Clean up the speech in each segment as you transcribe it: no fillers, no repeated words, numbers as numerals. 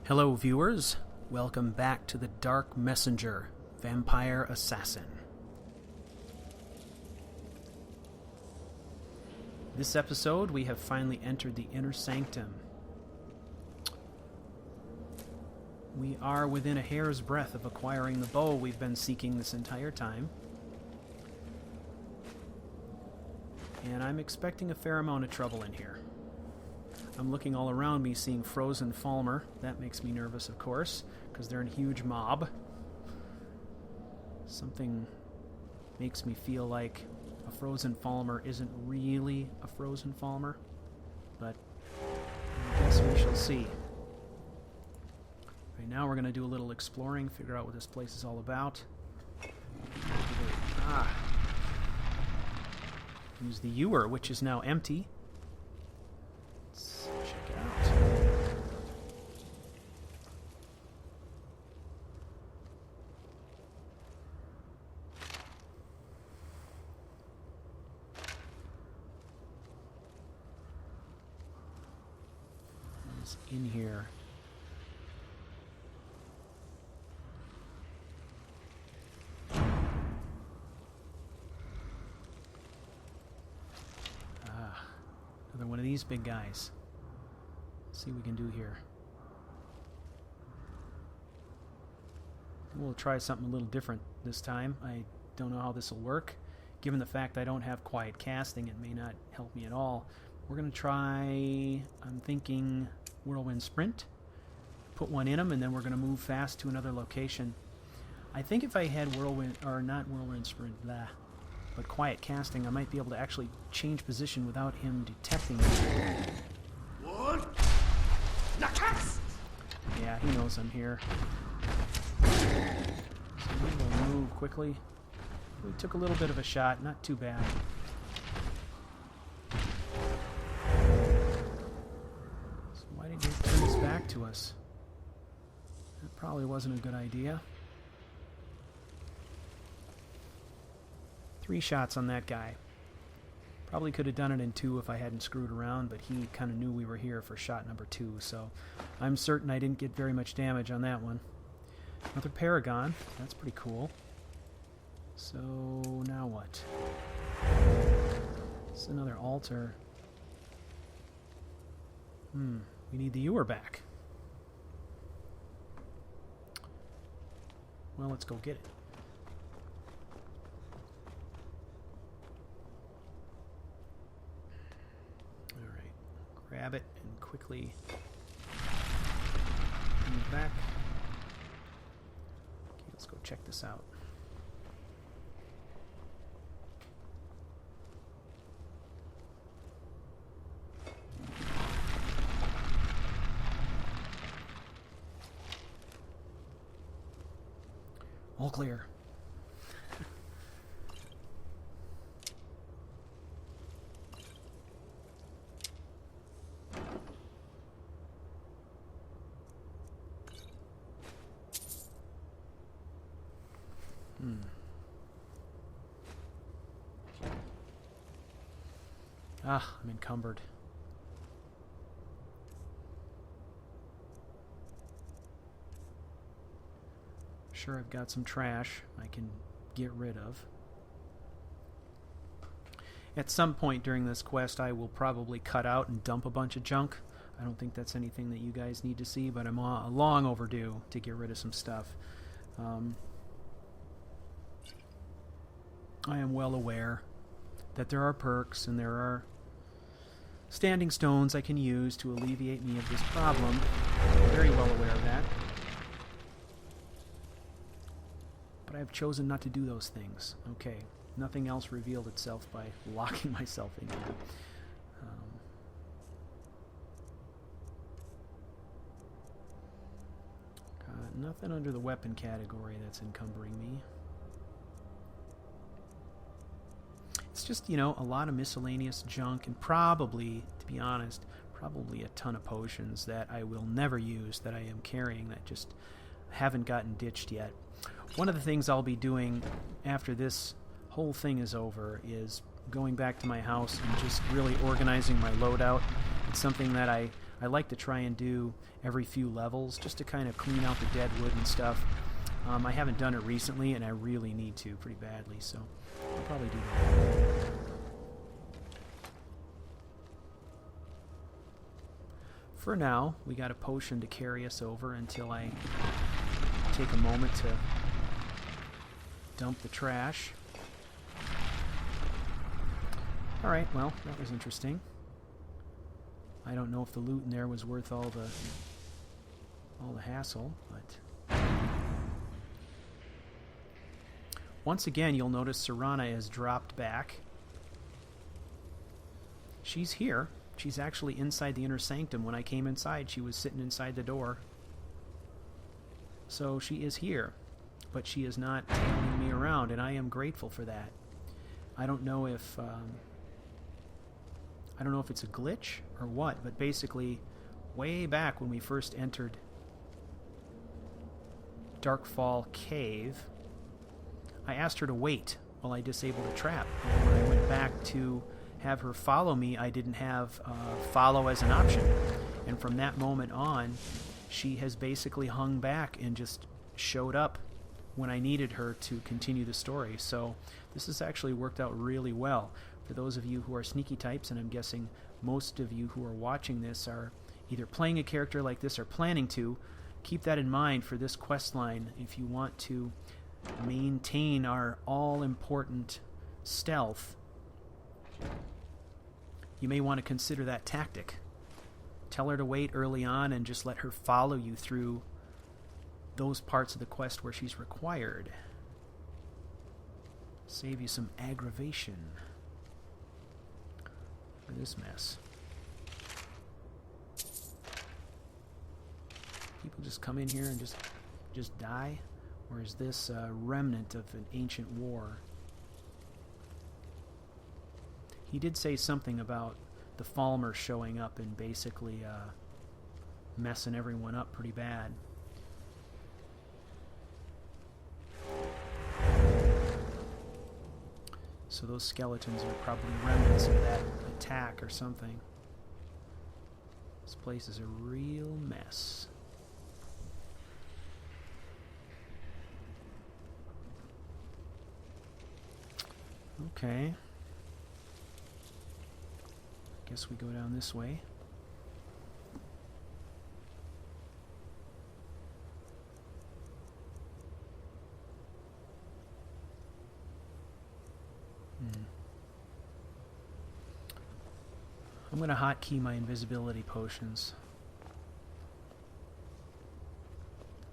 Hello viewers, welcome back to the Dark Messenger, Vampire Assassin. This episode we have finally entered the Inner Sanctum. We are within a hair's breadth of acquiring the bow we've been seeking this entire time. And I'm expecting a fair amount of trouble in here. I'm looking all around me, seeing frozen Falmer. That makes me nervous, of course, because they're a huge mob. Something makes me feel like a frozen Falmer isn't really a frozen Falmer, but I guess we shall see. Right now we're going to do a little exploring, figure out what this place is all about. Use the ewer, which is now empty. Let's check it out. What's in here? Another one of these big guys. Let's see what we can do here. We'll try something a little different this time. I don't know how this will work. Given the fact I don't have quiet casting, it may not help me at all. We're going to try, I'm thinking, Whirlwind Sprint. Put one in them, and then we're going to move fast to another location. I think if I had Whirlwind, or not Whirlwind Sprint, but quiet casting, I might be able to actually change position without him detecting me. Yeah, he knows I'm here. So we'll move quickly. We took a little bit of a shot, not too bad. So why did he turn his back to us? That probably wasn't a good idea. 3 shots on that guy. Probably could have done it in 2 if I hadn't screwed around, but he kind of knew we were here for shot number 2, so I'm certain I didn't get very much damage on that one. Another Paragon. That's pretty cool. So now what? It's another altar. We need the ewer back. Well, let's go get it. Grab it and quickly move back. Okay, let's go check this out. All clear. I'm encumbered. Sure, I've got some trash I can get rid of. At some point during this quest, I will probably cut out and dump a bunch of junk. I don't think that's anything that you guys need to see, but I'm long overdue to get rid of some stuff. I am well aware that there are perks and there are standing stones I can use to alleviate me of this problem. I'm very well aware of that. But I've chosen not to do those things. Okay, nothing else revealed itself by locking myself in here. Got nothing under the weapon category that's encumbering me. It's just, you know, a lot of miscellaneous junk and probably, to be honest, probably a ton of potions that I will never use that I am carrying that just haven't gotten ditched yet. One of the things I'll be doing after this whole thing is over is going back to my house and just really organizing my loadout. It's something that I I like to try and do every few levels just to kind of clean out the dead wood and stuff. I haven't done it recently, and I really need to pretty badly, so I'll probably do that. For now, we got a potion to carry us over until I take a moment to dump the trash. Alright, well, that was interesting. I don't know if the loot in there was worth all the hassle, but once again, you'll notice Sarana has dropped back. She's here. She's actually inside the Inner Sanctum. When I came inside, she was sitting inside the door. So she is here, but she is not tailing me around, and I am grateful for that. I don't know if it's a glitch or what, but basically, way back when we first entered Darkfall Cave, I asked her to wait while I disabled a trap. And when I went back to have her follow me, I didn't have follow as an option. And from that moment on, she has basically hung back and just showed up when I needed her to continue the story. So this has actually worked out really well. For those of you who are sneaky types, and I'm guessing most of you who are watching this are either playing a character like this or planning to, keep that in mind for this quest line if you want to maintain our all-important stealth. You may want to consider that tactic. Tell her to wait early on and just let her follow you through those parts of the quest where she's required. Save you some aggravation. Look at this mess. People just come in here and just die? Or is this a remnant of an ancient war? He did say something about the Falmer showing up and basically messing everyone up pretty bad. So those skeletons are probably remnants of that attack or something. This place is a real mess. Okay. Guess we go down this way. I'm going to hotkey my invisibility potions.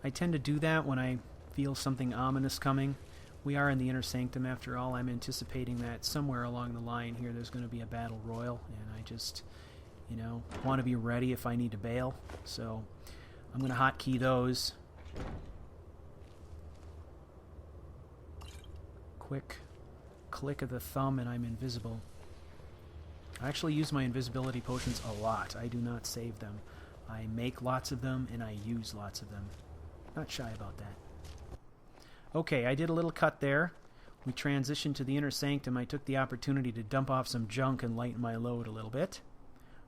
I tend to do that when I feel something ominous coming. We are in the Inner Sanctum after all. I'm anticipating that somewhere along the line here there's going to be a battle royal, and I just, want to be ready if I need to bail. So I'm going to hotkey those. Quick click of the thumb and I'm invisible. I actually use my invisibility potions a lot. I do not save them. I make lots of them and I use lots of them. Not shy about that. Okay, I did a little cut there. We transitioned to the Inner Sanctum. I took the opportunity to dump off some junk and lighten my load a little bit.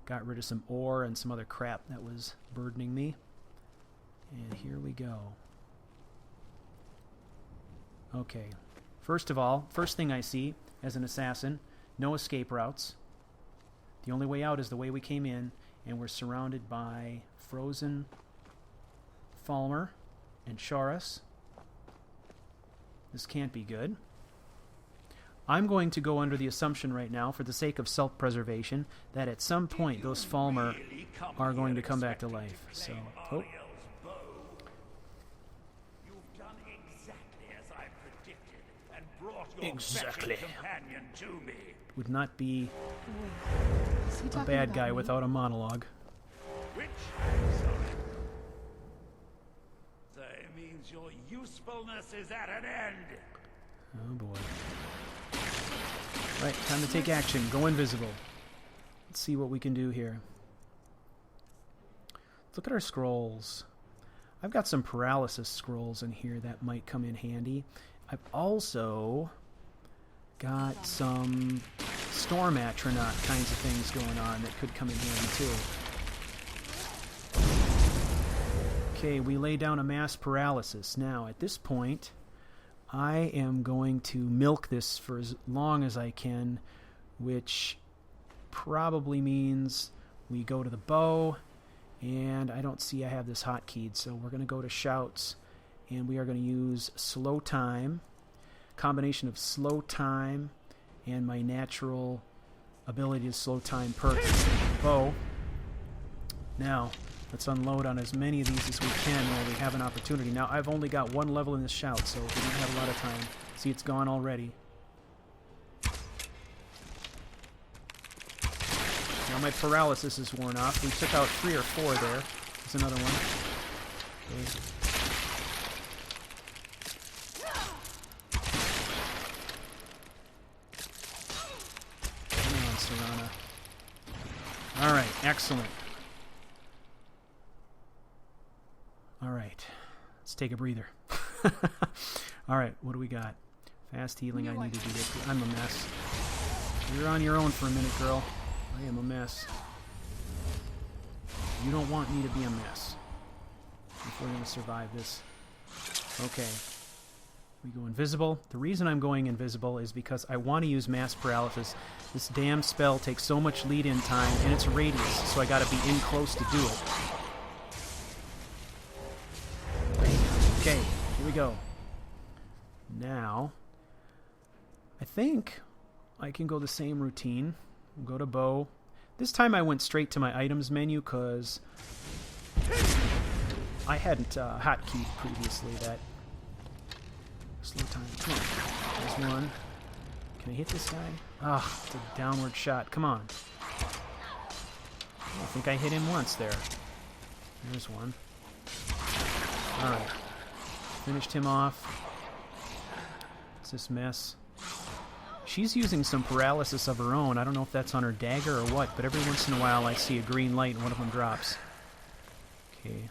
Got rid of some ore and some other crap that was burdening me. And here we go. Okay. First of all, first thing I see as an assassin, no escape routes. The only way out is the way we came in, and we're surrounded by frozen Falmer and Chaurus. This can't be good. I'm going to go under the assumption right now, for the sake of self-preservation, that at some point those Falmer are going to come back to life. So, oh. Exactly. Would not be a bad guy without a monologue. Which, so it means your usefulness is at an end. Oh boy. Right, time to take action. Go invisible. Let's see what we can do here. Look at our scrolls. I've got some paralysis scrolls in here that might come in handy. I've also got some storm atronach kinds of things going on that could come in handy too. Okay, we lay down a mass paralysis. Now, at this point, I am going to milk this for as long as I can, which probably means we go to the bow, and I don't see I have this hotkeyed, so we're going to go to shouts, and we are going to use slow time, combination of slow time and my natural ability to slow time perk. Bow. Now, let's unload on as many of these as we can while we have an opportunity. Now, I've only got one level in this shout, so we don't have a lot of time. See, it's gone already. Now my paralysis is worn off. We took out 3 or 4 there. There's another one. Okay. Come on, Sarana. Alright, excellent. Alright, let's take a breather. Alright, what do we got? Fast healing, I need to do this. I'm a mess. You're on your own for a minute, girl. I am a mess. You don't want me to be a mess. If we're going to survive this. Okay. We go invisible. The reason I'm going invisible is because I want to use mass paralysis. This damn spell takes so much lead-in time, and it's a radius, so I got to be in close to do it. Okay, here we go. Now, I think I can go the same routine. We'll go to bow. This time I went straight to my items menu because I hadn't hotkeyed previously that. Slow time. Come on. There's one. Can I hit this guy? Ah, it's a downward shot. Come on. I think I hit him once there. There's one. Alright. Finished him off. What's this mess? She's using some paralysis of her own. I don't know if that's on her dagger or what, but every once in a while I see a green light and one of them drops. Okay.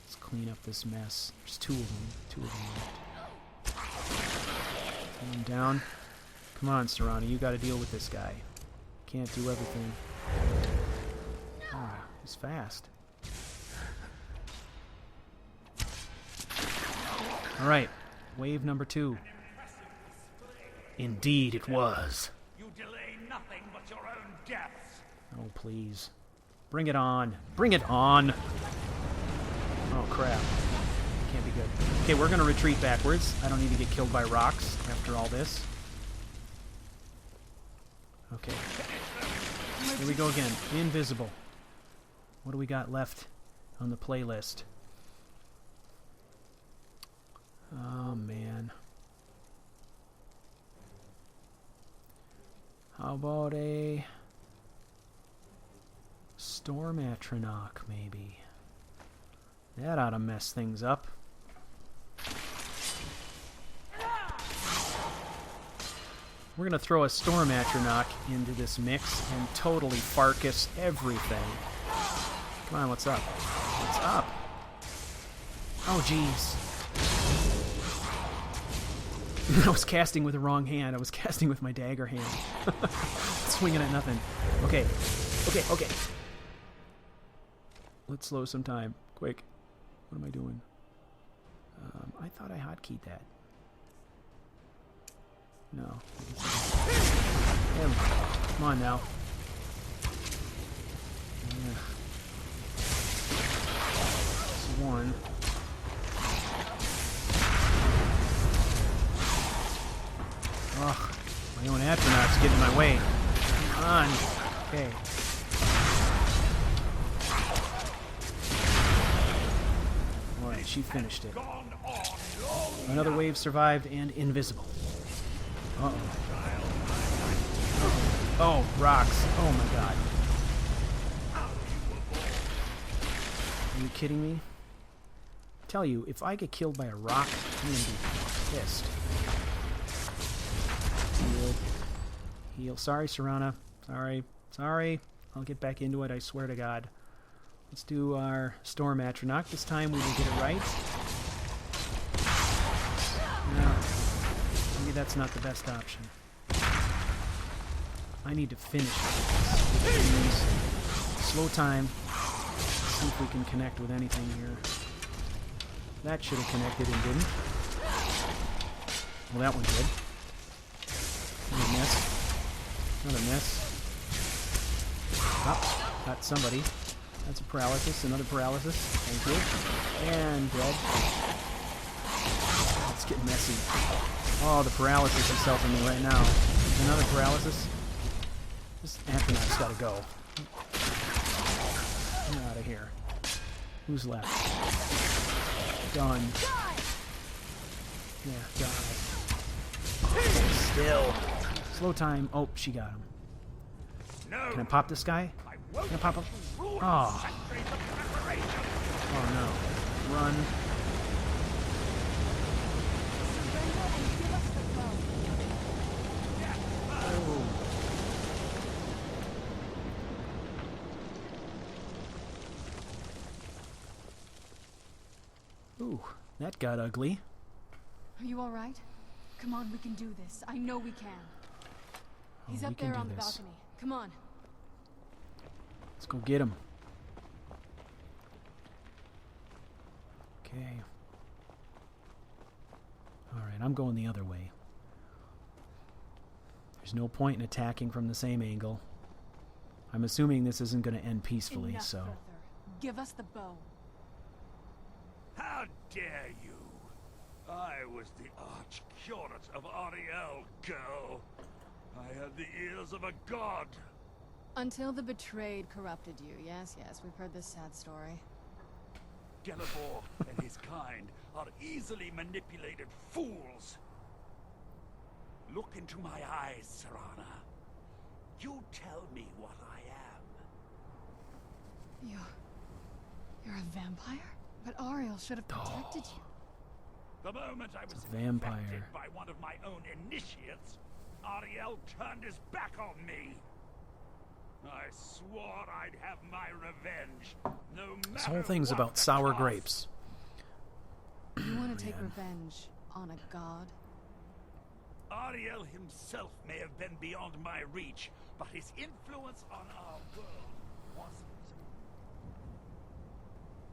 Let's clean up this mess. There's 2 of them. 2 of them left. Pull him down. Come on, Sarana, you gotta deal with this guy. Can't do everything. Ah, he's fast. Alright, wave number 2. Indeed it was. You delay nothing but your own deaths. Oh, please. Bring it on. Bring it on! Oh, crap. Can't be good. Okay, we're going to retreat backwards. I don't need to get killed by rocks after all this. Okay. Here we go again. Invisible. What do we got left on the playlist? Oh, man. How about a Storm Atronach, maybe? That ought to mess things up. We're going to throw a Storm Atronach into this mix and totally Farkas everything. Come on, what's up? What's up? Oh, jeez. I was casting with the wrong hand. I was casting with my dagger hand. Swinging at nothing. Okay. Okay, okay. Let's slow some time. Quick. What am I doing? I thought I hotkeyed that. No. There we go. Come on now. Yeah. That's 1. Ugh, my own Atronach's getting in my way. Come on. Okay. Alright, she finished it. Another wave survived and invisible. Uh-oh. Oh, rocks. Oh my god. Are you kidding me? I tell you, if I get killed by a rock, I'm gonna be pissed. Heal. Heal. Sorry, Sarana. Sorry. Sorry. I'll get back into it, I swear to God. Let's do our Storm Atronach. This time we will get it right. No. Maybe that's not the best option. I need to finish this. Slow time. See if we can connect with anything here. That should have connected and didn't. Well, that one did. Another miss. Another miss. Oh, got somebody. That's a paralysis. Another paralysis. Thank you. And dead. It's getting messy. Oh, the paralysis is helping me right now. Another paralysis. This Anthronauts gotta go. Get out of here. Who's left? Done. Yeah, die. Still. Slow time. Oh, she got him. Can I pop this guy? Can I pop him? Oh. Oh no. Run. Ooh, that got ugly. Are you all right? Come on, we can do this. I know we can. He's up there on the balcony. Come on. Let's go get him. Okay. Alright, I'm going the other way. There's no point in attacking from the same angle. I'm assuming this isn't going to end peacefully, Enough, so... Vyrthur. Give us the bow. How dare you! I was the Arch-Curate of Auriel, girl. I had the ears of a god. Until the betrayed corrupted you. Yes, yes, we've heard this sad story. Gelibor and his kind are easily manipulated fools. Look into my eyes, Sarana. You tell me what I am. You're a vampire? But Auriel should have protected you. The moment I was vampire. infected by one of my own initiates, Auriel turned his back on me. I swore I'd have my revenge, no matter This whole thing's what about the sour cost. grapes. You want to take revenge on a god? Auriel himself may have been beyond my reach, but his influence on our world wasn't.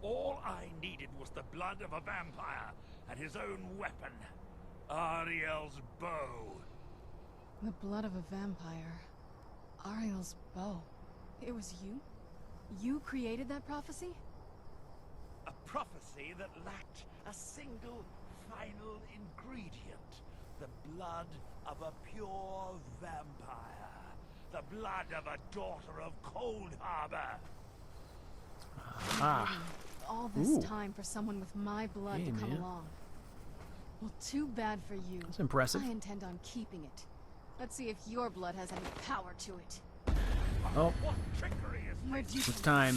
All I needed was the blood of a vampire and his own weapon, Auriel's bow. The blood of a vampire. Auriel's bow. It was you? You created that prophecy? A prophecy that lacked a single final ingredient. The blood of a pure vampire. The blood of a daughter of Cold Harbor. Ah. All this Ooh. time for someone with my blood Hey, to come man. along. Well, too bad for you. That's impressive. I intend on keeping it. Let's see if your blood has any power to it. Oh, What trickery is Where'd you it's time.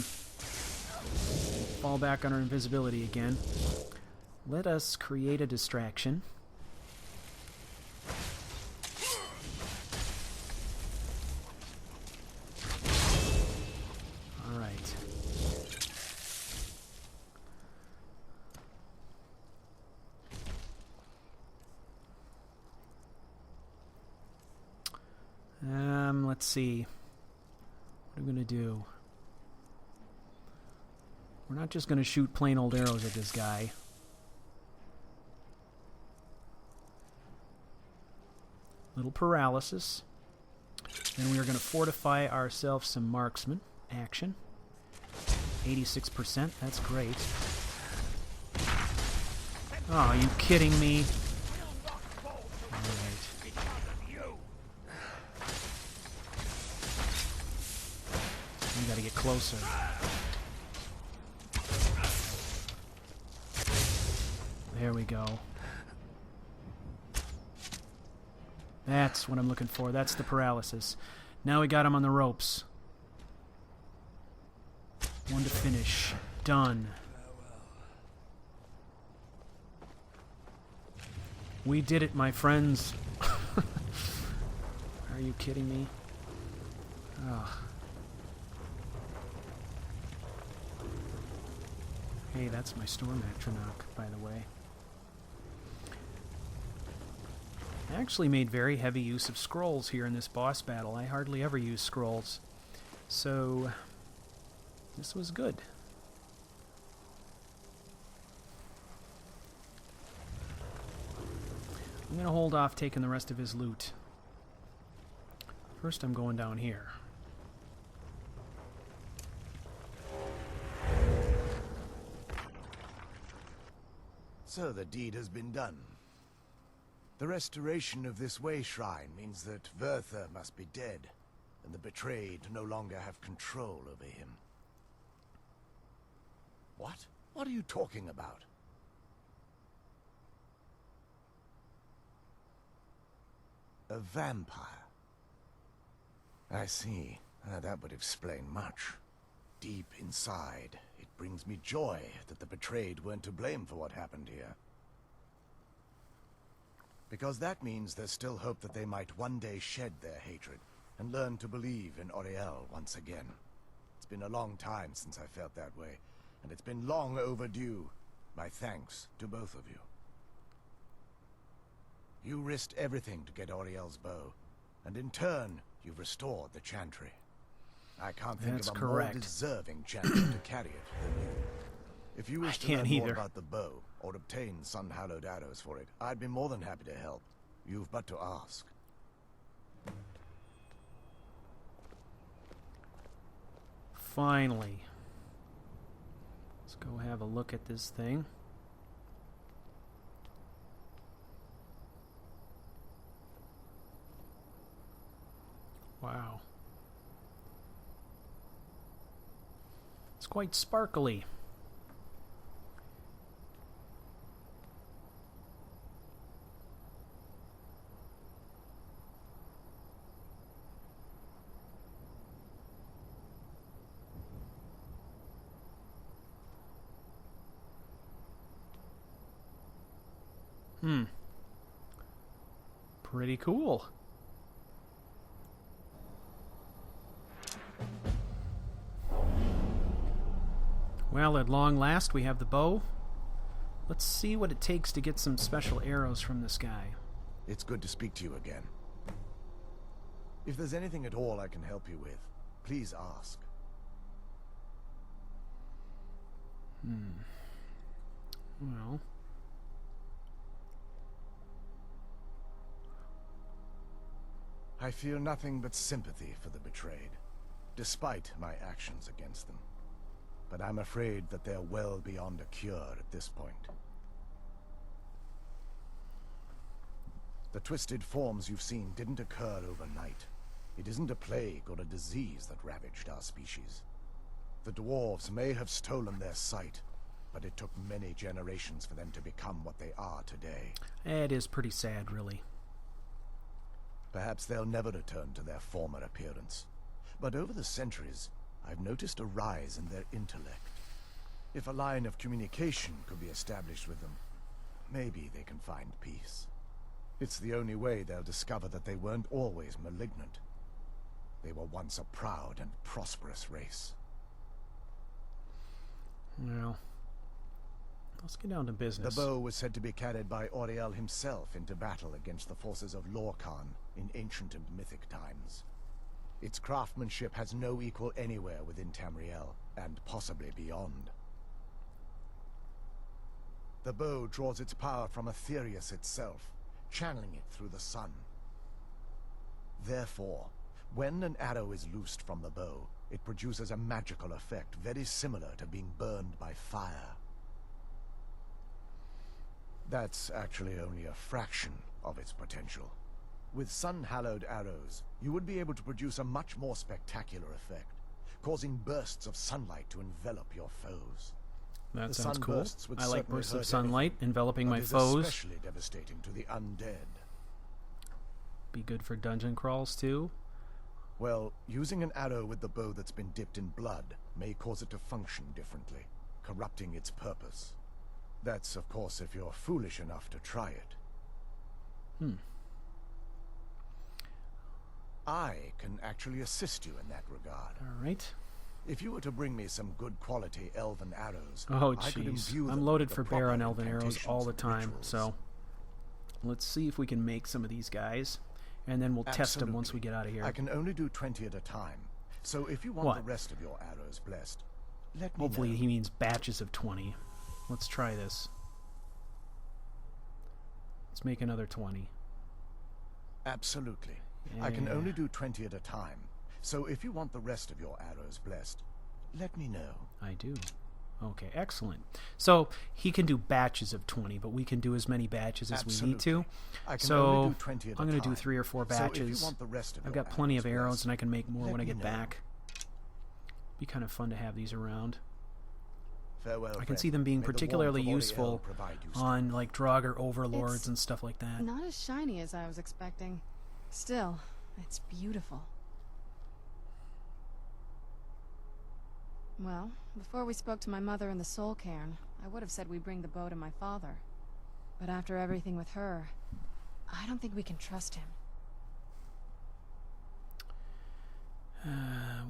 Fall back under invisibility again. Let us create a distraction. All right. Let's see. What are we going to do? We're not just going to shoot plain old arrows at this guy. Little paralysis. Then we are going to fortify ourselves some marksman action. 86%, that's great. Oh, are you kidding me? Alright. We gotta get closer. There we go. That's what I'm looking for. That's the paralysis. Now we got him on the ropes. One to finish. Done. We did it, my friends. Are you kidding me? Ugh. Hey, that's my Storm Atronach, by the way. I actually made very heavy use of scrolls here in this boss battle. I hardly ever use scrolls. So, this was good. I'm going to hold off taking the rest of his loot. First, I'm going down here. So the deed has been done. The restoration of this way shrine means that Vyrthur must be dead, and the betrayed no longer have control over him. What? What are you talking about? A vampire. I see. That would explain much. Deep inside, it brings me joy that the betrayed weren't to blame for what happened here. Because that means there's still hope that they might one day shed their hatred and learn to believe in Auriel once again. It's been a long time since I felt that way, and it's been long overdue. My thanks to both of you. You risked everything to get Auriel's bow, and in turn, you've restored the chantry. I can't think of a more deserving champion to carry it than you. If you wish to learn more about the bow, or obtain sun-hallowed arrows for it, I'd be more than happy to help. You've but to ask. Finally. Let's go have a look at this thing. Wow. It's quite sparkly. Pretty cool. Well, at long last, we have the bow. Let's see what it takes to get some special arrows from this guy. It's good to speak to you again. If there's anything at all I can help you with, please ask. Well... I feel nothing but sympathy for the betrayed, despite my actions against them. But I'm afraid that they're well beyond a cure at this point. The twisted forms you've seen didn't occur overnight. It isn't a plague or a disease that ravaged our species. The dwarves may have stolen their sight, but it took many generations for them to become what they are today. It is pretty sad, really. Perhaps they'll never return to their former appearance. But over the centuries, I've noticed a rise in their intellect. If a line of communication could be established with them, maybe they can find peace. It's the only way they'll discover that they weren't always malignant. They were once a proud and prosperous race. Well, let's get down to business. The bow was said to be carried by Auriel himself into battle against the forces of Lorkhan in ancient and mythic times. Its craftsmanship has no equal anywhere within Tamriel, and possibly beyond. The bow draws its power from Aetherius itself, channeling it through the sun. Therefore, when an arrow is loosed from the bow, it produces a magical effect very similar to being burned by fire. That's actually only a fraction of its potential. With sun-hallowed arrows, you would be able to produce a much more spectacular effect, causing bursts of sunlight to envelop your foes. That sounds cool. I like bursts of sunlight enveloping my foes. Especially devastating to the undead. Be good for dungeon crawls too. Well, using an arrow with the bow that's been dipped in blood may cause it to function differently, corrupting its purpose. That's, of course, if you're foolish enough to try it. I can actually assist you in that regard. All right. If you were to bring me some good quality elven arrows, oh I could jeez, imbue them I'm loaded with for the bear on proper elven arrows all the incantations time, and rituals. so let's see if we can make some of these guys, and then we'll test them once we get out of here. I can only do 20 at a time, so if you want the rest of your arrows blessed, let me Hopefully know. he means batches of 20. Let's try this. Let's make another 20. Absolutely. I can only do 20 at a time. So if you want the rest of your arrows blessed, let me know. I do. Okay, excellent. So he can do batches of 20, but we can do as many batches as we need to. I can So only do 20 at I'm a going to do time. 3 or 4 So if batches. you want the rest of I've your got plenty of arrows arrows, blessed, and I can make more let when I me get know. back. Be kind of fun to have these around. Farewell, I can friend. see them being May the warmth particularly of Auriel useful provide you on like Draugr overlords It's and stuff like that. Not as shiny as I was expecting. Still, it's beautiful. Well, before we spoke to my mother in the Soul Cairn, I would have said we bring the bow to my father. But after everything with her, I don't think we can trust him.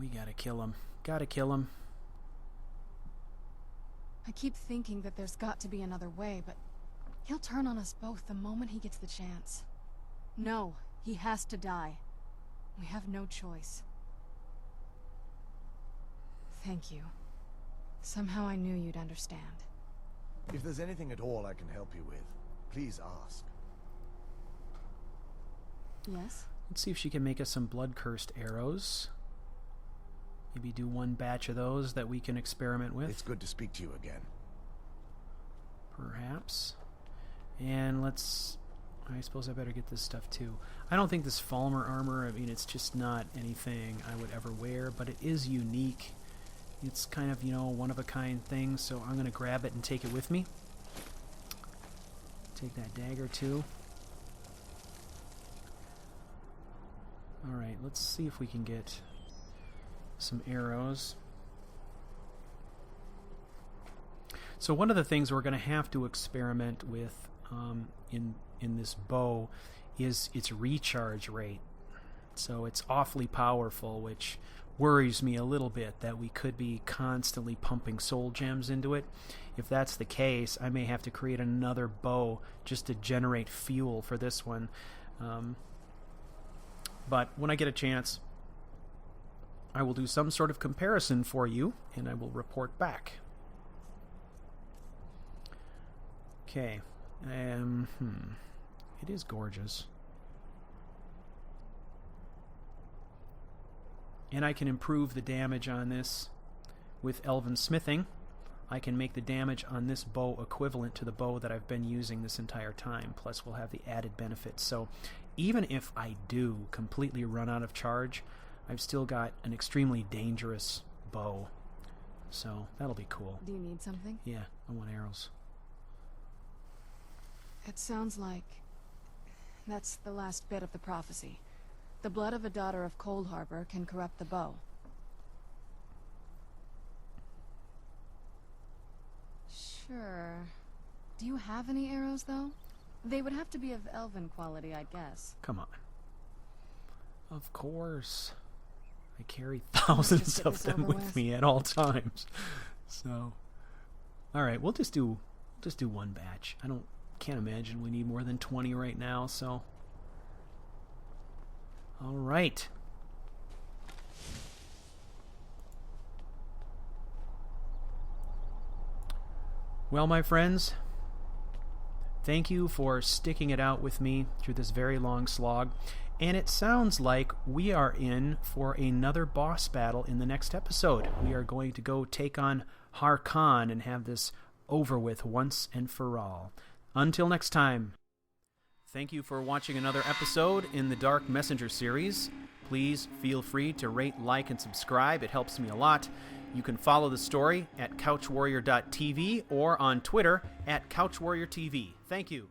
We gotta kill him. Gotta kill him. I keep thinking that there's got to be another way, but he'll turn on us both the moment he gets the chance. No, he has to die. We have no choice. Thank you. Somehow I knew you'd understand. If there's anything at all I can help you with, please ask. Yes? Let's see if she can make us some blood-cursed arrows. Maybe do 1 batch of those that we can experiment with. It's good to speak to you again. Perhaps. And let's... I suppose I better get this stuff too. I don't think this Falmer armor, I mean, it's just not anything I would ever wear, but it is unique. It's kind of, you know, one-of-a-kind thing, so I'm going to grab it and take it with me. Take that dagger too. Alright, let's see if we can get some arrows. So one of the things we're going to have to experiment with in this bow is its recharge rate. So it's awfully powerful, which worries me a little bit that we could be constantly pumping soul gems into it. If that's the case, I may have to create another bow just to generate fuel for this one. But when I get a chance, I will do some sort of comparison for you, and I will report back. Okay. It is gorgeous. And I can improve the damage on this with Elven Smithing. I can make the damage on this bow equivalent to the bow that I've been using this entire time, plus we'll have the added benefits. So even if I do completely run out of charge, I've still got an extremely dangerous bow. So that'll be cool. Do you need something? Yeah, I want arrows. It sounds like that's the last bit of the prophecy. The blood of a daughter of Cold Harbor can corrupt the bow. Sure. Do you have any arrows, though? They would have to be of elven quality, I'd guess. Come on. Of course. I carry thousands get of this them over with with. me at all times. So, all right, we'll just do 1 batch. Can't imagine we need more than 20 right now, so all right. Well, my friends, thank you for sticking it out with me through this very long slog. And it sounds like we are in for another boss battle in the next episode. We are going to go take on Harkon and have this over with once and for all. Until next time, thank you for watching another episode in the Dark Messenger series. Please feel free to rate, like, and subscribe. It helps me a lot. You can follow the story at CouchWarrior.tv or on Twitter at CouchWarriorTV. Thank you.